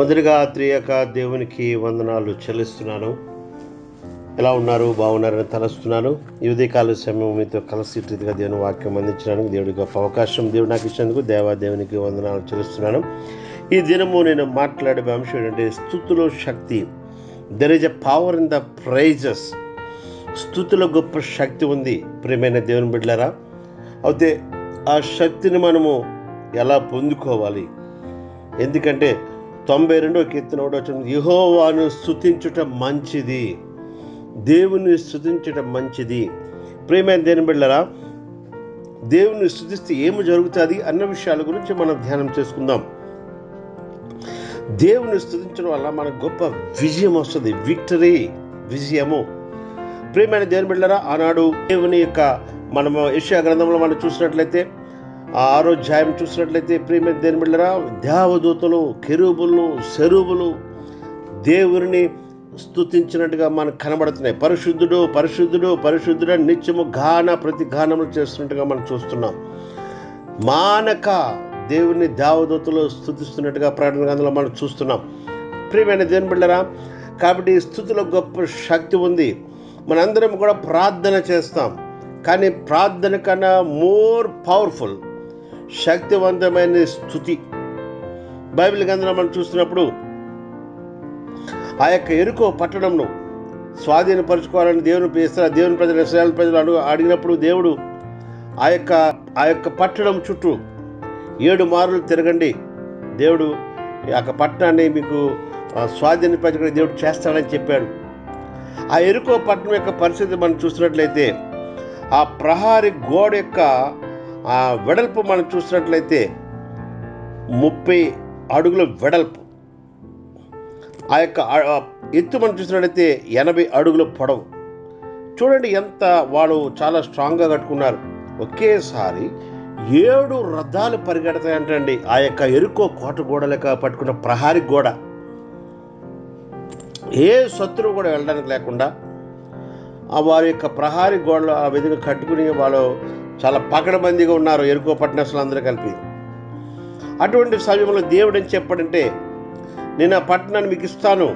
మొదటిగా త్రియక దేవునికి వందనాలు చెల్లిస్తున్నాను. ఎలా ఉన్నారు? బాగున్నారని తలస్తున్నాను. ఈ ఉదయకాల సమయం మీతో కలిసి రీతిగా దేవుని వాక్యం అందించడానికి దేవుడి గొప్ప అవకాశం దేవుడు నాకు ఇచ్చినందుకు దేవునికి వందనాలు చెల్లిస్తున్నాను. ఈ దినము నేను మాట్లాడే అంశం ఏంటంటే స్తుతిలో శక్తి. There is a power in the praises. స్తుతిలో గొప్ప శక్తి ఉంది ప్రియమైన దేవుని బిడ్డలారా. అయితే ఆ శక్తిని మనము ఎలా పొందుకోవాలి? ఎందుకంటే 92వ కీర్తన 1వ వచనం, యెహోవాను స్తుతించుట మంచిది, దేవుని స్తుతించుట మంచిది. ప్రియమైన దేవుని బిడ్డలారా, దేవుని స్తుతిస్తే ఏమి జరుగుతుంది అన్న విషయాల గురించి మనం ధ్యానం చేసుకుందాం. దేవుని స్తుతించడం వల్ల మనకు గొప్ప విజయం వస్తుంది, విక్టరీ, విజయము. ప్రియమైన దేవుని బిడ్డలారా, ఆనాడు దేవుని యొక్క మనము యెషయా గ్రంథంలో మనం చూసినట్లయితే 6వ అధ్యాయం చూసినట్లయితే ప్రియమైన దేవుని బిడ్డలారా, దేవదూతలు, కెరూబులు, సెరూబులు దేవుని స్తుతించినట్టుగా మనకు కనబడుతున్నాయి. పరిశుద్ధుడు పరిశుద్ధుడు పరిశుద్ధుడు నిత్యము ప్రతి గానములు చేస్తున్నట్టుగా మనం చూస్తున్నాం. మానక దేవుని దేవదూతలు స్తుతిస్తున్నట్టుగా ప్రకటన గ్రంథంలో మనం చూస్తున్నాం. ప్రియమైన దేవుని బిడ్డలారా, కాబట్టి స్తుతిలో గొప్ప శక్తి ఉంది. మనందరం కూడా ప్రార్థన చేస్తాం, కానీ ప్రార్థన కన్నా మోర్ పవర్ఫుల్, శక్తివంతమైన స్తుతి. బైబిల్ గ్రంథంలో మనం చూస్తున్నప్పుడు ఆ యొక్క యెరికో పట్టణంను స్వాధీనపరచుకోవాలని దేవుని ప్రజలు, ఇశ్రాయేలు ప్రజలు అడిగినప్పుడు దేవుడు ఆ యొక్క పట్టణం చుట్టూ 7 మార్లు తిరగండి, దేవుడు ఆ యొక్క పట్టణాన్ని మీకు స్వాధీనపరచుకుని దేవుడు చేస్తాడని చెప్పాడు. ఆ యెరికో పట్టణం యొక్క పరిస్థితి మనం చూసినట్లయితే ఆ ప్రహారీ గోడ యొక్క ఆ వెడల్పు మనం చూసినట్లయితే 30 అడుగుల వెడల్పు, ఆ యొక్క ఎత్తు మనం చూసినట్లయితే 80 అడుగుల పొడవు. చూడండి ఎంత వాళ్ళు చాలా స్ట్రాంగ్గా కట్టుకున్నారు. ఒకేసారి 7 రథాలు పరిగెడతాయంటండి. ఆ యొక్క యెరికో కోట గోడ లెక్క పట్టుకున్న ప్రహారీ గోడ, ఏ శత్రువు కూడా వెళ్ళడానికి లేకుండా వారి యొక్క ప్రహారీ గోడలు ఆ విధంగా కట్టుకుని వాళ్ళు చాలా పకడ్బందీగా ఉన్నారు, యెరికో పట్టణస్తులు అందరూ కలిపి. అటువంటి సమయంలో దేవుడు ఏం చెప్పాడంటే, నేను ఆ పట్టణాన్ని మీకు ఇస్తాను,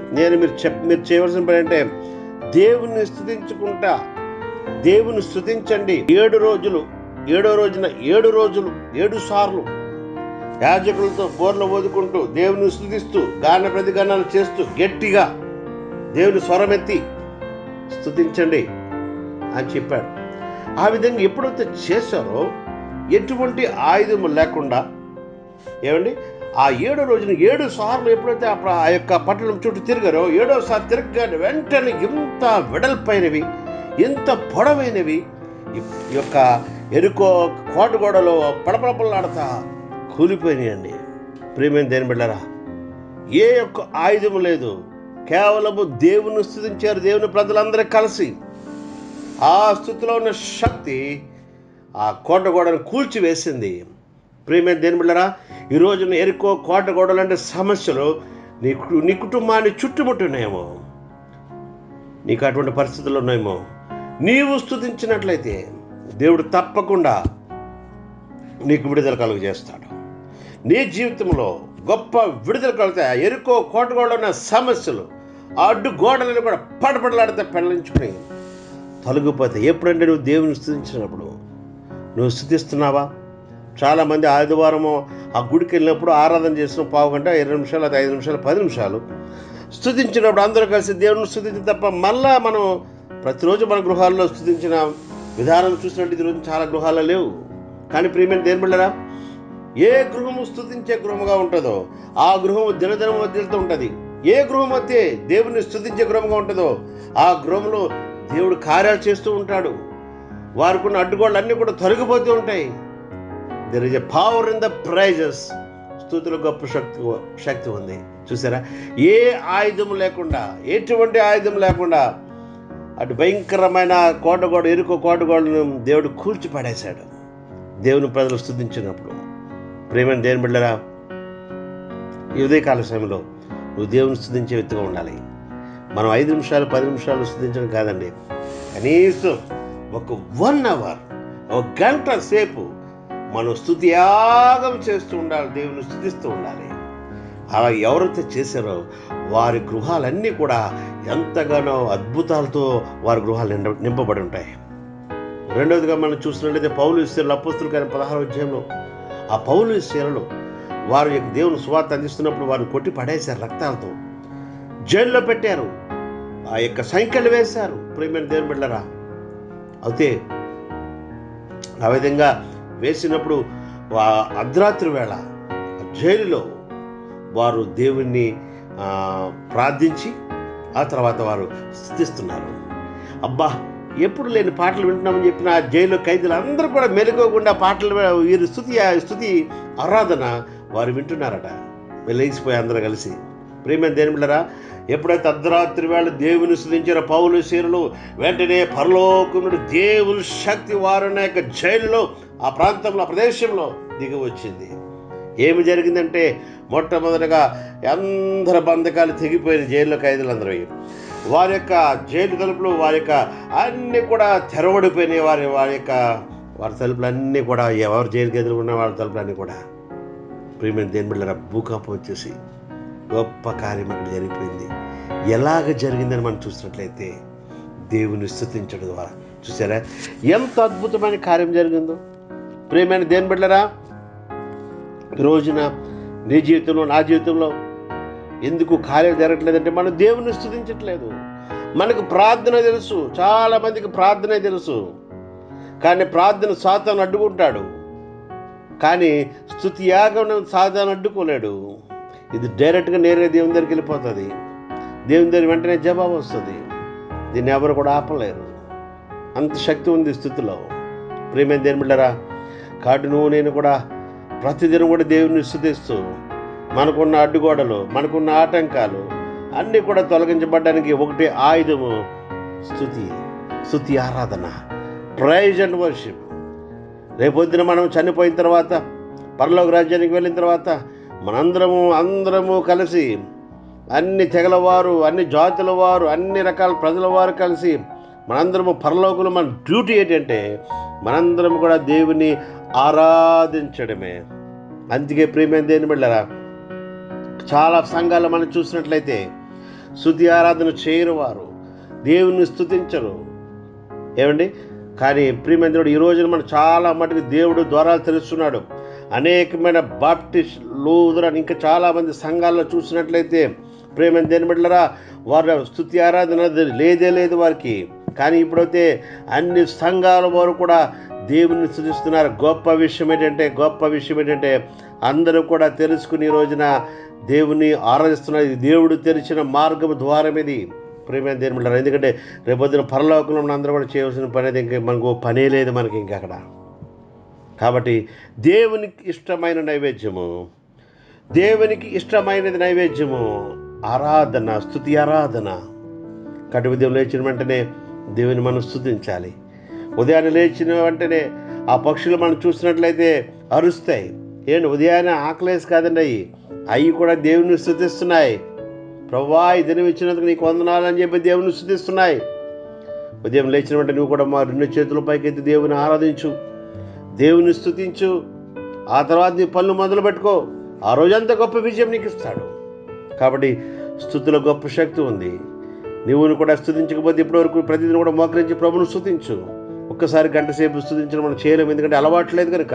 మీరు చేయవలసిన పని అంటే దేవుని స్తుతించుకుంటా, దేవుని స్తుతించండి 7 రోజులు. 7వ రోజున 7 రోజులు 7 సార్లు యాజకులతో బోర్లు ఓదుకుంటూ దేవుని స్తుతిస్తూ ప్రతిగానాలు చేస్తూ గట్టిగా దేవుని స్వరమెత్తి స్తుతించండి అని చెప్పాడు. ఆ విధంగా ఎప్పుడైతే చేశారో ఎటువంటి ఆయుధం లేకుండా, ఏమండి, ఆ 7వ రోజున 7 సార్లు ఎప్పుడైతే ఆ యొక్క పట్టణం చుట్టూ తిరిగారో 7వ సారి తిరగగానే వెంటనే ఎంత వెడల్పైనవి, ఎంత పొడవైనవి ఈ యొక్క యెరికో కోట గోడలో పడపడపలాడతా కూలిపోయినాయండి. ప్రియమైన దేవుని బిడ్డలారా, ఏ యొక్క ఆయుధము లేదు, కేవలము దేవుని స్తుతించారు దేవుని ప్రజలందరూ కలిసి. ఆ స్తుతిలో ఉన్న శక్తి ఆ కోట గోడను కూల్చివేసింది. ప్రియమైన దేవుని బిడ్డలారా, ఈ రోజున యెరికో కోట గోడలు అంటే సమస్యలు నీ కుటుంబాన్ని చుట్టుముట్టున్నాయేమో, నీకు అటువంటి పరిస్థితులు ఉన్నాయేమో. నీవు స్తుతించినట్లయితే దేవుడు తప్పకుండా నీకు విడుదల కలుగజేస్తాడు. నీ జీవితంలో గొప్ప విడుదల కలుగుతాయి. యెరికో కోట గోడలో ఉన్న సమస్యలు, ఆ అడ్డు గోడలను కూడా పడపడలాడితే పెళ్ళించుకుని తొలగిపోతాయి. ఎప్పుడంటే నువ్వు దేవుని స్తుతించినప్పుడు. నువ్వు స్తుతిస్తున్నావా? చాలామంది ఆదివారము ఆ గుడికి వెళ్ళినప్పుడు ఆరాధన చేసిన 1/2 గంట, 20 నిమిషాలు, 5 నిమిషాలు, 10 నిమిషాలు స్తుతించినప్పుడు అందరూ కలిసి దేవుని స్తుతించి తప్ప మళ్ళా మనం ప్రతిరోజు మన గృహాల్లో స్తుతించిన విధానం చూసినట్టు ఈరోజు చాలా గృహాల్లో లేవు. కానీ ప్రియమైన దేవుని బిడ్డలారా, ఏ గృహము స్తుతించే గృహముగా ఉంటుందో ఆ గృహము దినదినం వదిలితూ ఉంటుంది. ఏ గృహం అయితే దేవుని స్తుతించే గృహంగా ఉంటుందో ఆ గృహంలో దేవుడు కార్యాలు చేస్తూ ఉంటాడు. వారికున్న అడ్డుగోళ్ళు అన్నీ కూడా తొలగిపోతూ ఉంటాయి. There is a power in the praises. స్తుతిలో గొప్ప శక్తి ఉంది. చూసారా, ఏ ఆయుధం లేకుండా, ఎటువంటి ఆయుధం లేకుండా అటు భయంకరమైన యెరికో కోట గోడను దేవుడు కూల్చి పడేశాడు దేవుని ప్రజలు స్తుతించినప్పుడు. ప్రియమైన దేవుని బిడ్డలారా, ఈ ఉదయకాల సమయంలో నువ్వు దేవుని స్తుతించే వ్యక్తిగా ఉండాలి. మనం 5 నిమిషాలు 10 నిమిషాలు స్తుతించడం కాదండి, కనీసం ఒక 1 అవర్, 1 గంట సేపు మనం స్తుతియాగం చేస్తూ ఉండాలి, దేవుని స్తుతిస్తూ ఉండాలి. అలా ఎవరైతే చేశారో వారి గృహాలన్నీ కూడా ఎంతగానో అద్భుతాలతో వారి గృహాలు నింపబడి ఉంటాయి. రెండవదిగా మనం చూసినట్లయితే పౌలు ఇస్రాయేలు అపోస్తలుల కార్యం 16వ అధ్యాయంలో ఆ పౌలు ఇస్రాయేలు వారు దేవుని సువార్త అందిస్తున్నప్పుడు వారిని కొట్టి పడేశారు, రక్తాలతో జైల్లో పెట్టారు, ఆ యొక్క సంఖ్యలు వేశారు. ప్రియమైన దేవుని బిడ్డలారా, అయితే ఆ విధంగా వేసినప్పుడు అర్ధరాత్రి వేళ జైలులో వారు దేవుణ్ణి ప్రార్థించి ఆ తర్వాత వారు స్తుతిస్తున్నారు. అబ్బా, ఎప్పుడు లేని పాటలు వింటున్నామని చెప్పిన ఆ జైలు ఖైదీలు అందరూ కూడా మెలుకోకుండా పాటలు వీరు స్తుతి ఆరాధన వారు వింటున్నారట. లేచిపోయి అందరూ కలిసి. ప్రియమైన దేవుని బిడ్డలారా, ఎప్పుడైతే అర్ధరాత్రి వేళ దేవుని స్తుతించారో పౌలు శీరులు, వెంటనే పరలోకం నుండి దేవుని శక్తి వారున్న యొక్క జైలులో ఆ ప్రాంతంలో ఆ ప్రదేశంలో దిగి వచ్చింది. ఏమి జరిగిందంటే మొట్టమొదటిగా అందరి బంధకాలు తెగిపోయిన జైల్లో ఖైదీలందరూ, వారి యొక్క జైలు తలుపులు వారి యొక్క అన్నీ కూడా తెరవడిపోయినాయి. వారి తలుపులు అన్నీ కూడా ఎవరు జైలు ఖైదీలు ఉన్న వారి తలుపులు అన్నీ కూడా. ప్రియమైన దేవుని బిడ్డలారా, భూకంపం వచ్చేసి గొప్ప కార్యం అక్కడ జరిగిపోయింది. ఎలాగ జరిగిందని మనం చూసినట్లయితే దేవుని స్తుతించడం ద్వారా చూసారా ఎంత అద్భుతమైన కార్యం జరిగిందో. ప్రియమైన దేవుని బిడ్డలారా, ఈ రోజున నీ జీవితంలో నా జీవితంలో ఎందుకు కార్యం జరగట్లేదంటే మనం దేవుని స్తుతించట్లేదు. మనకు ప్రార్థన తెలుసు, చాలా మందికి ప్రార్థనే తెలుసు, కానీ ప్రార్థన సాతాను అడ్డుకుంటాడు. కానీ స్తుతి యాగం సాతాను అడ్డుకోలేడు. ఇది డైరెక్ట్గా నేరుగా దేవుని దగ్గరికి వెళ్ళిపోతుంది. దేవుని దగ్గర వెంటనే జవాబు వస్తుంది. దీన్ని ఎవరు కూడా ఆపలేరు. అంత శక్తి ఉంది స్తుతిలో. ప్రియమైన దేవుని బిడ్డలారా, కాబట్టి నువ్వు నేను కూడా ప్రతిదినం కూడా దేవుని స్తుతిస్తూ మనకున్న అడ్డుగోడలు, మనకున్న ఆటంకాలు అన్నీ కూడా తొలగించబడడానికి ఒకటే ఆయుధము స్తుతి ఆరాధన, ప్రైజ్ అండ్ వర్షిప్. రేపొద్దున మనం చనిపోయిన తర్వాత పరలోక రాజ్యానికి వెళ్ళిన తర్వాత అందరము కలిసి అన్ని తెగల వారు, అన్ని జాతుల వారు, అన్ని రకాల ప్రజల వారు కలిసి మనందరము పరలోకంలో మన డ్యూటీ ఏంటంటే మనందరం కూడా దేవుని ఆరాధించడమే. అందుకే ప్రియమైన దేవుని బిడ్డలారా, చాలా సంఘాల్లో మనం చూసినట్లయితే స్తుతి ఆరాధన చేయరు, వారు దేవుని స్తుతించరు. ఏమండి? కానీ ప్రియమైన దేవుడు ఈ రోజున మనం చాలా మటుకు దేవుడు ద్వారాలు తెలుస్తున్నాడు. అనేకమైన బాప్టిస్ట్, లూథరన్ ఇంకా చాలామంది సంఘాల్లో చూసినట్లయితే ప్రియమైన దేవుని బిడ్డలారా, వారు స్తుతి ఆరాధన లేదు వారికి. కానీ ఇప్పుడైతే అన్ని సంఘాల వారు కూడా దేవుని స్తుతిస్తున్నారు. గొప్ప విషయం ఏంటంటే అందరూ కూడా తెలుసుకుని ఈ రోజున దేవుని ఆరాధిస్తున్నారు. ఇది దేవుడు తెరిచిన మార్గం, ద్వారం ఇది. ప్రియమైన దేవుని బిడ్డలారా, ఎందుకంటే రేపొద్దున పరలోకంలో మన అందరూ కూడా చేయవలసిన పని అయితే ఇంకా మనకు పనే లేదు మనకి ఇంకా అక్కడ. కాబట్టి దేవునికి ఇష్టమైన నైవేద్యము ఆరాధన, స్తుతి ఆరాధన. కటు ఉదయం లేచిన వెంటనే దేవుని మనం స్తుతించాలి. ఉదయాన్నే లేచిన వెంటనే ఆ పక్షులు మనం చూసినట్లయితే అరుస్తాయి. ఉదయాన్నే ఆకలేసి కాదండి, అవి కూడా దేవుని స్తుతిస్తున్నాయి. ప్రభువా, ఈ దినం ఇచ్చినందుకు నీకు వందనాలు అని చెప్పి దేవుని స్తుతిస్తున్నాయి. ఉదయం లేచిన వెంటనే నువ్వు కూడా మా 2 చేతుల పైకెత్తి దేవుని ఆరాధించు, దేవుని స్తుతించు. ఆ తర్వాత నీ పనులు మొదలు పెట్టుకో. ఆ రోజంతా గొప్ప విజయం నీకు ఇస్తాడు. కాబట్టి స్తుతిలో గొప్ప శక్తి ఉంది. నువ్వు కూడా స్తుతించకపోతే ఇప్పటివరకు ప్రతిదిన కూడా మోకరించి ప్రభును స్తుతించు. ఒక్కసారి గంట సేపు స్తుతించడం మనం చేయలేము, ఎందుకంటే అలవాట్లేదు కనుక.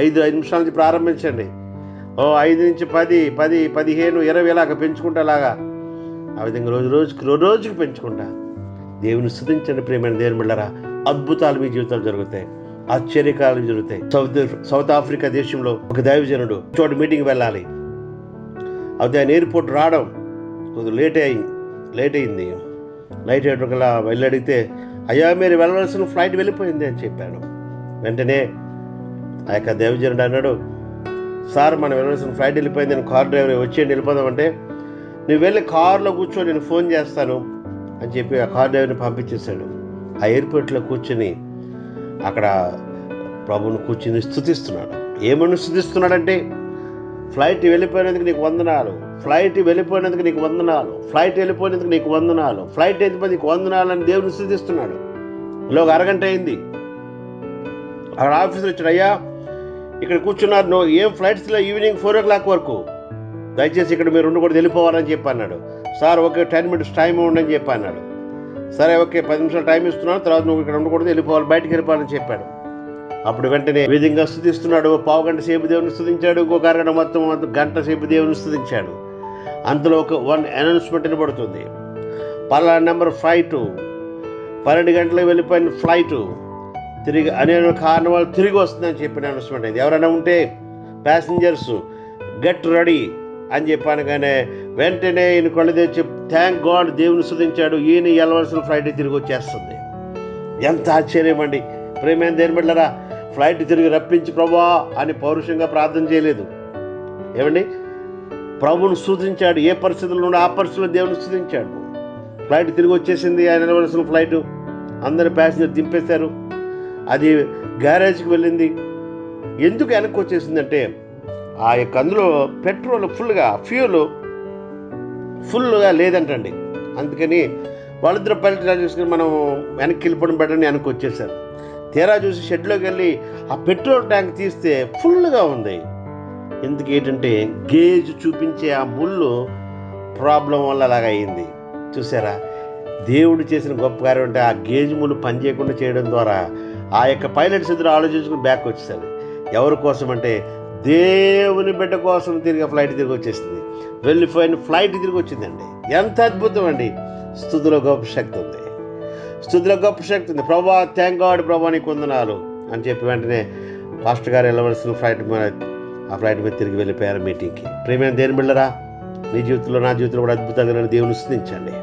5 నిమిషాల నుంచి ప్రారంభించండి. 5 నుంచి 10, 15, 20 ఇలాగ పెంచుకుంటా. అలాగా ఆ విధంగా రోజుకి పెంచుకుంటా దేవుని స్తుతించండి. ప్రియమైన దేవుని బిడ్డలారా, అద్భుతాలు మీ జీవితాలు జరుగుతాయి, ఆశ్చర్యకాలు జరుగుతాయి. సౌత్ ఆఫ్రికా దేశంలో ఒక దైవజనుడు చోటు మీటింగ్ వెళ్ళాలి. అయితే ఆయన ఎయిర్పోర్ట్ రావడం కొద్దిగా లేట్ అయింది. లైట్ అయ్యేటకల్లా వెళ్ళి అడిగితే, అయ్యా మీరు వెళ్ళవలసిన ఫ్లైట్ వెళ్ళిపోయింది అని చెప్పాడు. వెంటనే ఆ యొక్క దైవజనుడు అన్నాడు, సార్ మనం వెళ్ళవలసిన ఫ్లైట్ వెళ్ళిపోయింది, నేను కార్ డ్రైవర్ వచ్చేయండి వెళ్ళిపోదామంటే, నువ్వు వెళ్ళి కారులో కూర్చో, నేను ఫోన్ చేస్తాను అని చెప్పి ఆ కార్ డ్రైవర్ని పంపించేశాడు. ఆ ఎయిర్పోర్ట్లో కూర్చొని అక్కడ ప్రభువును కూర్చొని స్తుతిస్తున్నాడు. ఏమని స్తుతిస్తున్నాడంటే, ఫ్లైట్ వెళ్ళిపోయినందుకు నీకు వందనాలు, ఫ్లైట్ వెళ్ళిపోయినందుకు నీకు వందనాలు అని దేవుని స్తుతిస్తున్నాడు. ఒక అరగంట అయింది. అక్కడ ఆఫీసర్ వచ్చాడు, అయ్యా ఇక్కడ కూర్చున్నారు, ఏం ఫ్లైట్స్లో ఈవినింగ్ 4 o'clock వరకు దయచేసి ఇక్కడ మీరు ఉండకూడదు, వెళ్ళిపోవాలని చెప్పి అన్నాడు. సార్ ఓకే 10 minutes టైం ఉండని చెప్పి అన్నాడు. సరే ఓకే 10 నిమిషాలు టైం ఇస్తున్నాను, తర్వాత నువ్వు ఇక్కడ ఉండకూడదు, వెళ్ళిపోవాలి, బయటికి వెళ్ళిపోవాలని చెప్పాడు. అప్పుడు వెంటనే విధంగా స్తుతిస్తున్నాడు. 15 గంట సేపు దేవుని స్తుతించాడు, ఇంకొక అరగంట మొత్తం గంట సేపు దేవుని స్తుతించాడు. అంతలో ఒక 1 అనౌన్స్మెంట్ వినబడుతుంది. పలానా నెంబర్ ఫ్లైటు 12 గంటలకు వెళ్ళిపోయిన ఫ్లైటు తిరిగి అనేక కారణం వల్ల తిరిగి వస్తుందని చెప్పిన అనౌన్స్మెంట్ అయింది. ఎవరైనా ఉంటే ప్యాసింజర్స్ గెట్ రెడీ అని చెప్పాను. కానీ వెంటనే ఈయన కళ్ళు తెచ్చి థ్యాంక్ గాడ్ దేవుని స్తుతించాడు. ఈయన వెళ్ళవలసిన ఫ్లైట్ తిరిగి వచ్చేస్తుంది. ఎంత ఆశ్చర్యం అండి! ప్రేమైన దేని బిడ్డలారా, ఫ్లైట్ తిరిగి రప్పించి ప్రభువా అని పౌరుషంగా ప్రార్థన చేయలేదు. ఏమండి, ప్రభువును స్తుతించాడు. ఏ పరిస్థితుల్లో ఉండే ఆ పరిస్థితుల్లో దేవుని స్తుతించాడు. ఫ్లైట్ తిరిగి వచ్చేసింది. ఆయన వెళ్ళవలసిన ఫ్లైట్ అందరి ప్యాసింజర్ దింపేశారు. అది గ్యారేజ్కి వెళ్ళింది. ఎందుకు వెనక్కి వచ్చేసిందంటే ఆ యొక్క అందులో పెట్రోల్ ఫుల్గా లేదంటండి. అందుకని వాళ్ళిద్దరు పైలట్ చూసుకుని మనం వెనక్కి వెళ్ళిపోవడం బెటర్ని వెనక్కి వచ్చేసారు. తీరా చూసి షెడ్లోకి వెళ్ళి ఆ పెట్రోల్ ట్యాంక్ తీస్తే ఫుల్గా ఉంది. ఎందుకు ఏంటంటే గేజ్ చూపించే ఆ ముళ్ళు ప్రాబ్లం వల్ల అలాగ అయింది. చూసారా, దేవుడు చేసిన గొప్ప కార్యం అంటే ఆ గేజ్ ముళ్ళు పనిచేయకుండా చేయడం ద్వారా ఆ యొక్క పైలట్స్ ఇద్దరు ఆలోచించుకుని బ్యాక్ వచ్చేసారు. ఎవరి కోసం అంటే దేవుని బిడ్డ కోసం ఫ్లైట్ తిరిగి వచ్చేసింది. వెళ్ళిపోయిన ఫ్లైట్ తిరిగి వచ్చిందండి. ఎంత అద్భుతం అండి! స్తుతిలో గొప్ప శక్తి ఉంది. ప్రభా థ్యాంక్ గాడ్, ప్రభా నీకు వందనాలు అని చెప్పి వెంటనే పాస్టర్ గారు వెళ్ళవలసిన ఫ్లైట్ మీద తిరిగి వెళ్ళిపోయారు మీటింగ్కి. ప్రేమైన దేని బిళ్ళరా, నీ జీవితంలో నా జీవితంలో కూడా అద్భుతంగా దేవుని స్తుతించండి.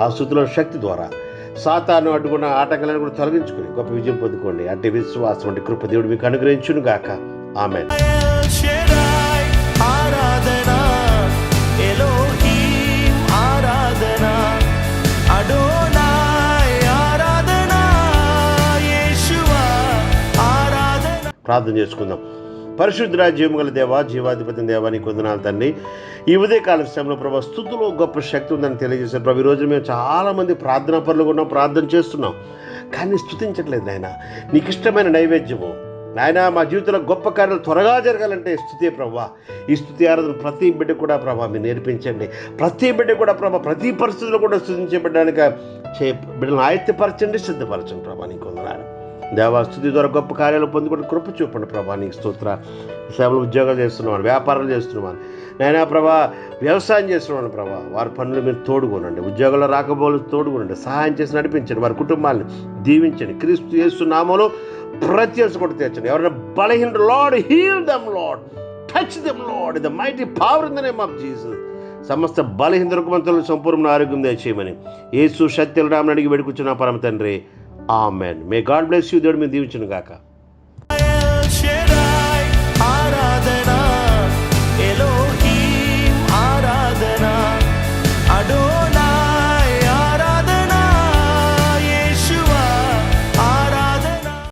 ఆ స్తుతిలో శక్తి ద్వారా సాతాను అడ్డుకున్న ఆటంకాలను కూడా తొలగించుకుని గొప్ప విజయం పొందుకోండి. అంటే విశ్వాసం అంటే కృప దేవుడు మీకు అనుగ్రహించును గాక. ఆమేన్. ప్రార్థన చేసుకుందాం. పరిశుద్ధ జీవము గల దేవా, జీవాధిపతి దేవా, నీకు వందనాలు తండ్రి. ఈ ఉదయకాల సమయంలో ప్రభా స్తుతిలో గొప్ప శక్తి ఉందని తెలియజేశారు ప్రభు. ఈరోజు మేము చాలామంది ప్రార్థనా పరులుగా ఉన్నాం, ప్రార్థన చేస్తున్నాం, కానీ స్తుతించట్లేదు నాయన. నీకు ఇష్టమైన నైవేద్యము నాయన మా జీవితంలో గొప్ప కార్యాలు త్వరగా జరగాలంటే స్తుతే ప్రభా. ఈ స్తుతి ఆరాధన ప్రతి బిడ్డ కూడా ప్రభా మీరు నేర్పించండి. ప్రతి బిడ్డ కూడా ప్రభా ప్రతి పరిస్థితుల్లో కూడా స్తుతించబడ్డానికి బిడ్డలను ఆయుత్యపరచండి, సిద్ధపరచండి ప్రభా. నీకు వందనాలు దేవా. స్తుతి ద్వారా గొప్ప కార్యాలు పొందుకుంటే కృప చూపండి ప్రభా. నీకు స్తోత్ర. సేవలు ఉద్యోగాలు చేస్తున్నాను, వ్యాపారాలు చేస్తున్నాను నాయనా ప్రభా, వ్యవసాయం చేస్తున్నాను ప్రభా. వారి పనులు మీరు తోడుకోనండి, ఉద్యోగాల్లో రాకపోలు తోడుకోనండి, సహాయం చేసి నడిపించండి, వారి కుటుంబాలను దీవించండి. క్రీస్తు యేసు నామములో ప్రతి ఒక్కరు కూడా తీర్చండి. ఎవరైనా బలహీన lord heal them lord, touch them lord in the mighty power in the name of Jesus. సమస్త బలహీన రుగ్మతలను సంపూర్ణ ఆరోగ్యం దయచేయమని యేసు సత్యల నామమున అడిగి వేడుకొచ్చున్నా పరమ తండ్రి. Amen. May God bless you. దేవుడు మీరు దీవించును గాక.